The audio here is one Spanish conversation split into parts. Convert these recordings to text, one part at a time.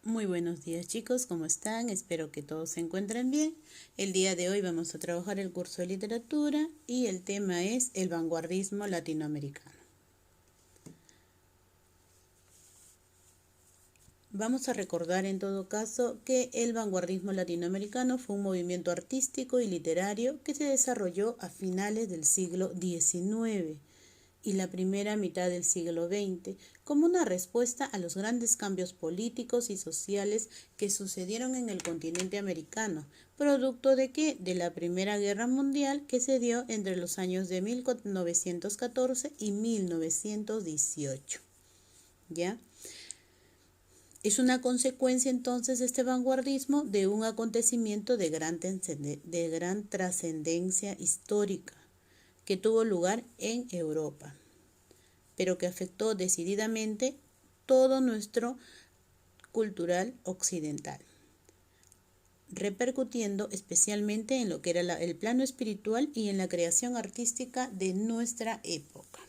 Muy buenos días chicos, ¿cómo están? Espero que todos se encuentren bien. El día de hoy vamos a trabajar el curso de literatura y el tema es el vanguardismo latinoamericano. Vamos a recordar en todo caso que el vanguardismo latinoamericano fue un movimiento artístico y literario que se desarrolló a finales del siglo XIX y la primera mitad del siglo XX, como una respuesta a los grandes cambios políticos y sociales que sucedieron en el continente americano, producto de ¿qué? De la Primera Guerra Mundial que se dio entre los años de 1914 y 1918. ¿Ya? Es una consecuencia entonces este vanguardismo de un acontecimiento de gran trascendencia histórica que tuvo lugar en Europa, pero que afectó decididamente todo nuestro cultural occidental, repercutiendo especialmente en lo que era el plano espiritual y en la creación artística de nuestra época.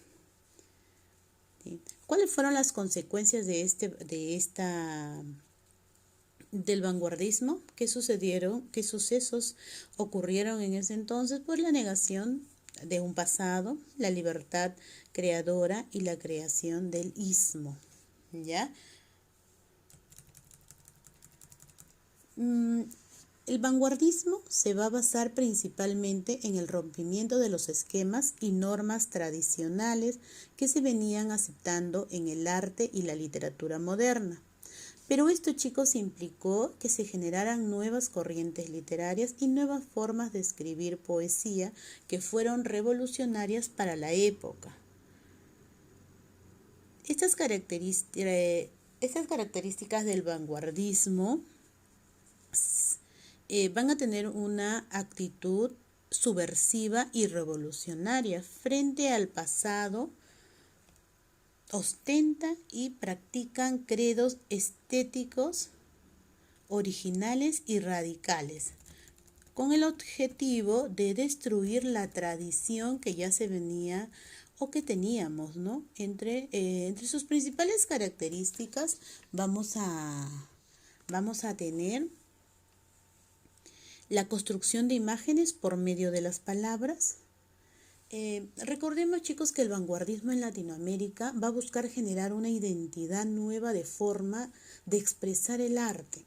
¿Sí? ¿Cuáles fueron las consecuencias del vanguardismo? ¿Qué sucedieron? ¿Qué sucesos ocurrieron en ese entonces? Pues la negación de un pasado, la libertad creadora y la creación del istmo. ¿Ya? El vanguardismo se va a basar principalmente en el rompimiento de los esquemas y normas tradicionales que se venían aceptando en el arte y la literatura moderna. Pero esto, chicos, implicó que se generaran nuevas corrientes literarias y nuevas formas de escribir poesía que fueron revolucionarias para la época. Estas características del vanguardismo van a tener una actitud subversiva y revolucionaria frente al pasado. Ostentan y practican credos estéticos originales y radicales, con el objetivo de destruir la tradición que ya se venía o que teníamos, ¿no? Entre sus principales características vamos a tener la construcción de imágenes por medio de las palabras. Recordemos, chicos, que el vanguardismo en Latinoamérica va a buscar generar una identidad nueva de forma de expresar el arte,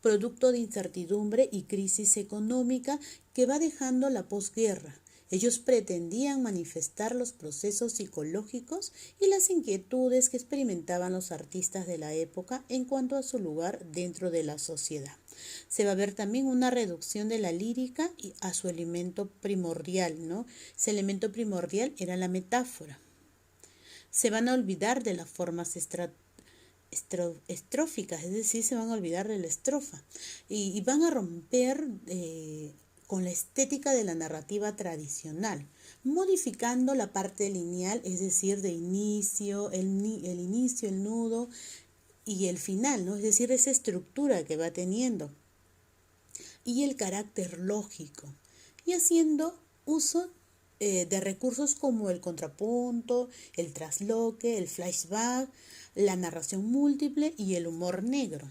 producto de incertidumbre y crisis económica que va dejando la posguerra. Ellos pretendían manifestar los procesos psicológicos y las inquietudes que experimentaban los artistas de la época en cuanto a su lugar dentro de la sociedad. Se va a ver también una reducción de la lírica a su elemento primordial, ¿no? Ese elemento primordial era la metáfora. Se van a olvidar de las formas estróficas, es decir, se van a olvidar de la estrofa y van a romper con la estética de la narrativa tradicional, modificando la parte lineal, es decir, de inicio, el inicio, el nudo y el final, ¿no? Es decir, esa estructura que va teniendo y el carácter lógico, y haciendo uso de recursos como el contrapunto, el trasloque, el flashback, la narración múltiple y el humor negro.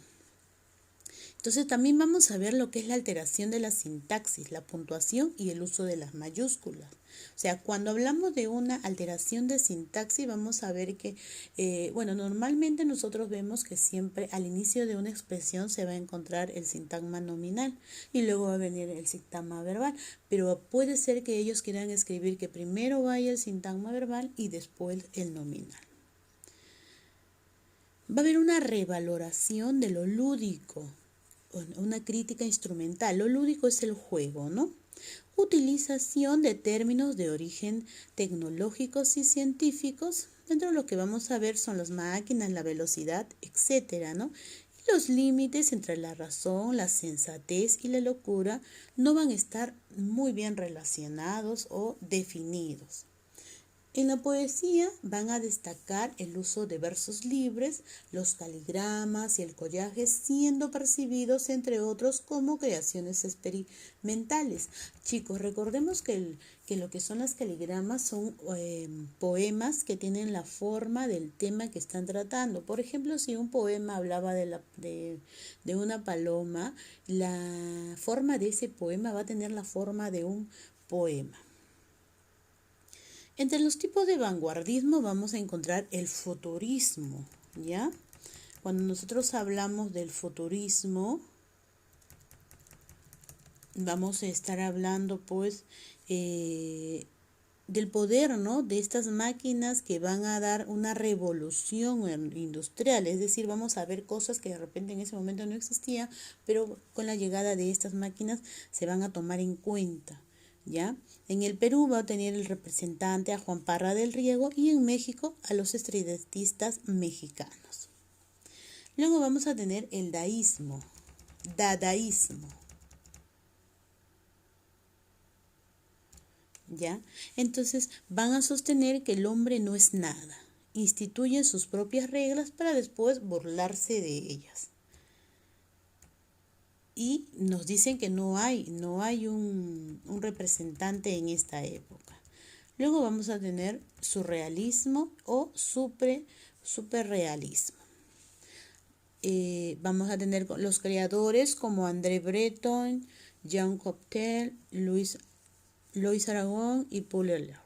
Entonces también vamos a ver lo que es la alteración de la sintaxis, la puntuación y el uso de las mayúsculas. O sea, cuando hablamos de una alteración de sintaxis, vamos a ver que, normalmente nosotros vemos que siempre al inicio de una expresión se va a encontrar el sintagma nominal y luego va a venir el sintagma verbal, pero puede ser que ellos quieran escribir que primero vaya el sintagma verbal y después el nominal. Va a haber una revaloración de lo lúdico, una crítica instrumental. Lo lúdico es el juego, ¿no? Utilización de términos de origen tecnológicos y científicos. Dentro de lo que vamos a ver son las máquinas, la velocidad, etcétera, ¿no? Y los límites entre la razón, la sensatez y la locura no van a estar muy bien relacionados o definidos. En la poesía van a destacar el uso de versos libres, los caligramas y el collaje, siendo percibidos, entre otros, como creaciones experimentales. Chicos, recordemos que lo que son las caligramas son poemas que tienen la forma del tema que están tratando. Por ejemplo, si un poema hablaba de una paloma, la forma de ese poema va a tener la forma de un poema. Entre los tipos de vanguardismo vamos a encontrar el futurismo, ¿ya? Cuando nosotros hablamos del futurismo, vamos a estar hablando pues del poder, ¿no? De estas máquinas que van a dar una revolución industrial, es decir, vamos a ver cosas que de repente en ese momento no existían, pero con la llegada de estas máquinas se van a tomar en cuenta, ¿ya? En el Perú va a tener el representante a Juan Parra del Riego y en México a los estridentistas mexicanos. Luego vamos a tener el dadaísmo. ¿Ya? Entonces van a sostener que el hombre no es nada. Instituyen sus propias reglas para después burlarse de ellas. Y nos dicen que no hay un representante en esta época. Luego vamos a tener surrealismo o superrealismo. Vamos a tener los creadores como André Breton, Jean Cocteau, Luis Aragón y Paul Ehrlich.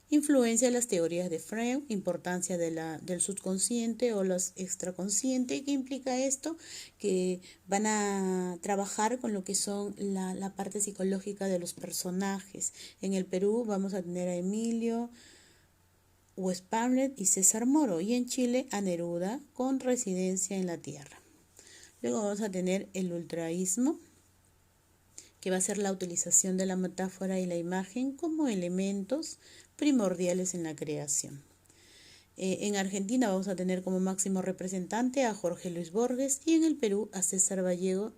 Influencia de las teorías de Freud, importancia del subconsciente o los extraconsciente. ¿Qué implica esto? Que van a trabajar con lo que son la parte psicológica de los personajes. En el Perú vamos a tener a Emilio Westphal y César Moro, y en Chile a Neruda con residencia en la tierra. Luego vamos a tener el ultraísmo, que va a ser la utilización de la metáfora y la imagen como elementos primordiales en la creación. En Argentina vamos a tener como máximo representante a Jorge Luis Borges y en el Perú a César Vallejo,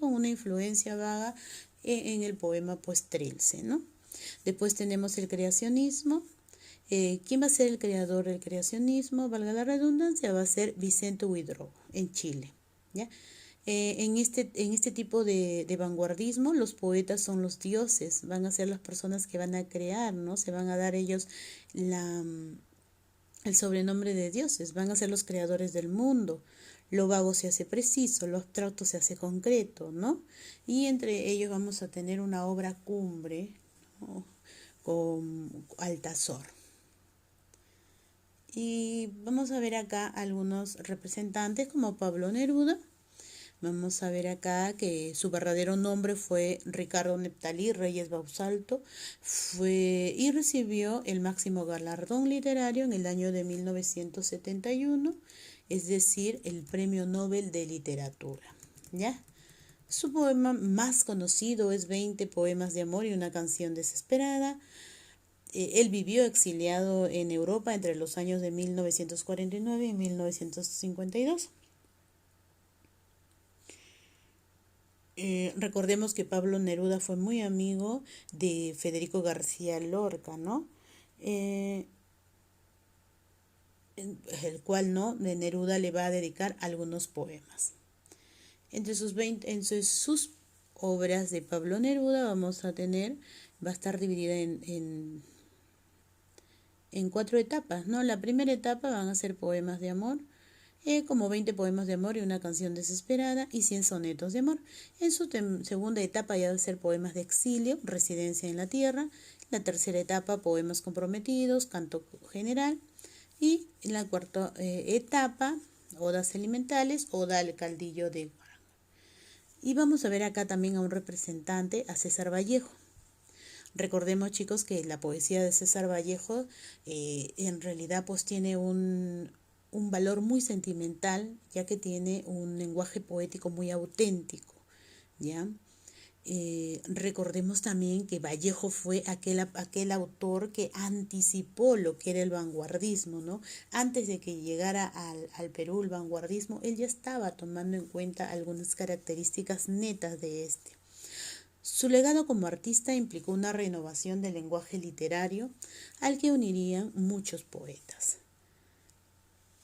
con una influencia vaga en el poema pues Trilce, ¿no? Después tenemos el creacionismo. ¿Quién va a ser el creador del creacionismo? Valga la redundancia, va a ser Vicente Huidobro en Chile, ¿ya? En este tipo de vanguardismo, los poetas son los dioses, van a ser las personas que van a crear, ¿no? Se van a dar ellos el sobrenombre de dioses, van a ser los creadores del mundo. Lo vago se hace preciso, lo abstracto se hace concreto, ¿no? Y entre ellos vamos a tener una obra cumbre, ¿no? Con Altazor. Y vamos a ver acá algunos representantes como Pablo Neruda. Vamos a ver acá que su verdadero nombre fue Ricardo Neptalí Reyes Bausalto, y recibió el máximo galardón literario en el año de 1971, es decir, el Premio Nobel de Literatura, ¿ya? Su poema más conocido es 20 poemas de amor y una canción desesperada. Él vivió exiliado en Europa entre los años de 1949 y 1952. Recordemos que Pablo Neruda fue muy amigo de Federico García Lorca, ¿no? El cual, ¿no? De Neruda le va a dedicar algunos poemas. Entre sus obras de Pablo Neruda vamos a tener, va a estar dividida en 4 etapas, ¿no? La primera etapa van a ser poemas de amor, como 20 poemas de amor y una canción desesperada y 100 sonetos de amor. En su segunda etapa ya va a ser poemas de exilio, residencia en la tierra. La tercera etapa, poemas comprometidos, canto general. Y en la cuarta etapa, odas elementales, oda al caldillo de Guarango. Y vamos a ver acá también a un representante, a César Vallejo. Recordemos, chicos, que la poesía de César Vallejo en realidad pues tiene un valor muy sentimental, ya que tiene un lenguaje poético muy auténtico, ¿ya? Recordemos también que Vallejo fue aquel autor que anticipó lo que era el vanguardismo, ¿no? Antes de que llegara al Perú el vanguardismo, él ya estaba tomando en cuenta algunas características netas de este. Su legado como artista implicó una renovación del lenguaje literario al que unirían muchos poetas.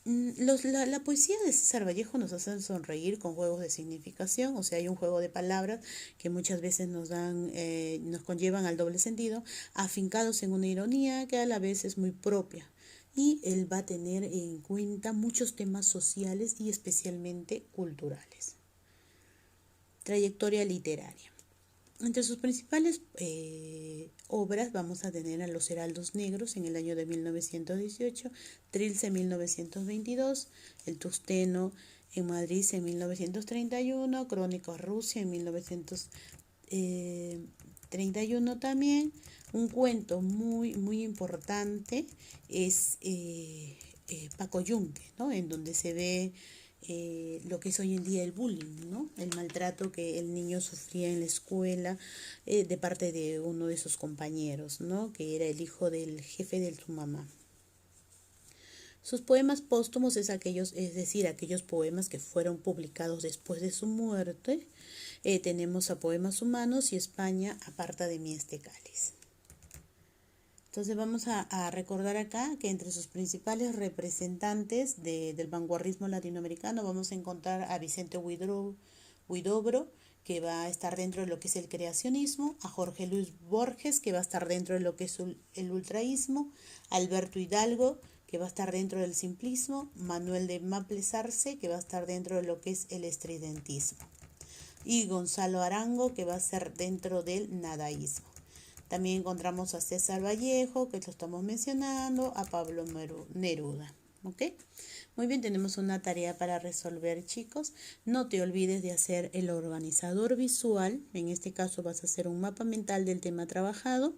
La poesía de César Vallejo nos hace sonreír con juegos de significación, o sea, hay un juego de palabras que muchas veces nos conllevan al doble sentido, afincados en una ironía que a la vez es muy propia. Y él va a tener en cuenta muchos temas sociales y especialmente culturales. Trayectoria literaria. Entre sus principales obras vamos a tener a Los Heraldos Negros en el año de 1918, Trilce en 1922, El Tusteno en Madrid en 1931, Crónicas Rusia en 1931 también. Un cuento muy importante es Paco Yunque, ¿no? En donde se ve lo que es hoy en día el bullying, ¿no? El maltrato que el niño sufría en la escuela de parte de uno de sus compañeros, ¿no? Que era el hijo del jefe de su mamá. Sus poemas póstumos es decir, aquellos poemas que fueron publicados después de su muerte. Tenemos a Poemas Humanos y España aparta de mí este cáliz. Entonces vamos a recordar acá que entre sus principales representantes del vanguardismo latinoamericano vamos a encontrar a Vicente Huidobro, que va a estar dentro de lo que es el creacionismo, a Jorge Luis Borges, que va a estar dentro de lo que es el ultraísmo, Alberto Hidalgo, que va a estar dentro del simplismo, Manuel de Maples Arce, que va a estar dentro de lo que es el estridentismo, y Gonzalo Arango, que va a ser dentro del nadaísmo. También encontramos a César Vallejo, que lo estamos mencionando, a Pablo Neruda. ¿Ok? Muy bien, tenemos una tarea para resolver, chicos. No te olvides de hacer el organizador visual. En este caso vas a hacer un mapa mental del tema trabajado.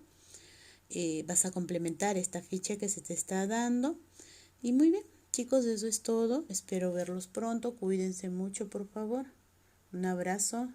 Vas a complementar esta ficha que se te está dando. Y muy bien, chicos, eso es todo. Espero verlos pronto. Cuídense mucho, por favor. Un abrazo.